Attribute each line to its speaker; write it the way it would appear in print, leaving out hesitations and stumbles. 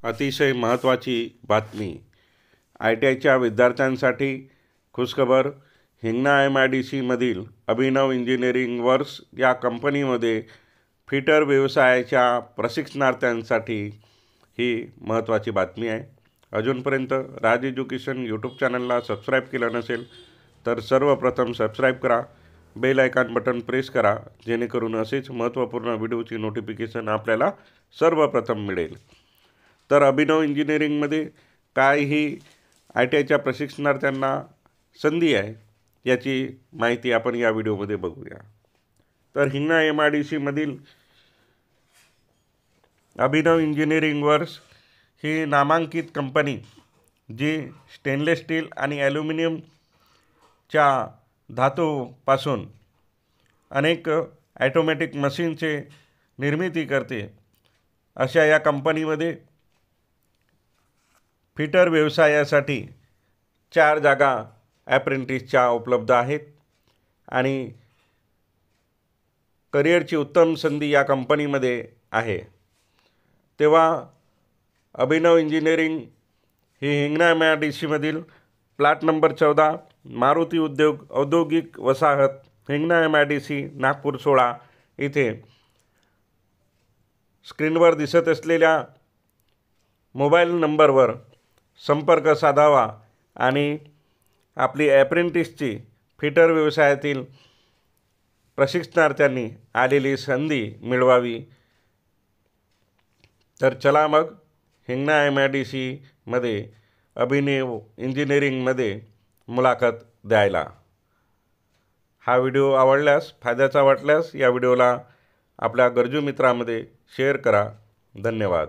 Speaker 1: अतिशय महत्त्वाची बातमी. ITIच्या विद्यार्थ्यांसाठी खुशखबर. हिंगणा MIDCमधील अभिनव इंजिनिअरिंग वर्क्स या कंपनीमध्ये फिटर व्यवसायाच्या प्रशिक्षणार्थ्यांसाठी ही महत्त्वाची बातमी आहे. अजूनपर्यंत राज एज्युकेशन यूट्यूब चॅनलला सबस्क्राईब केलं नसेल तर सर्वप्रथम सबस्क्राईब करा, बेल आयकॉन बटन प्रेस करा, जेणेकरून असेच महत्त्वपूर्ण व्हिडिओची नोटिफिकेशन आपल्याला सर्वप्रथम मिळेल. तर अभिनव इंजिनिअरिंगमध्ये काय ही ITIच्या प्रशिक्षणार्थ्यांना संधी आहे याची माहिती आपण या व्हिडिओमध्ये बघूया. तर हिंगणा MIDCमधील अभिनव इंजिनिअरिंग वर्क्स ही नामांकित कंपनी जी स्टेनलेस स्टील आणि ॲल्युमिनियमच्या धातूपासून अनेक ॲटोमॅटिक मशीनचे निर्मिती करते, अशा या कंपनीमध्ये फिटर व्यवसायासाठी 4 जागा ॲप्रेंटिसच्या उपलब्ध आहेत आणि करिअरची उत्तम संधी या कंपनीमध्ये आहे. तेव्हा अभिनव इंजिनिअरिंग ही हिंगणा MIDCमधील प्लॉट नंबर 14 मारुती औद्योगिक वसाहत हिंगणा MIDC नागपूर 16 इथे स्क्रीनवर दिसत असलेल्या मोबाईल नंबरवर संपर्क साधावा आणि आपली ॲप्रेंटिसची फिटर व्यवसायातील प्रशिक्षणार्थ्यांनी आलेली संधी मिळवावी. तर चला मग हिंगणा MIDCमध्ये अभिनव इंजिनिअरिंगमध्ये मुलाखत द्यायला. हा व्हिडिओ आवडल्यास, फायद्याचा वाटल्यास या व्हिडिओला आपल्या गरजू मित्रांमध्ये शेअर करा. धन्यवाद.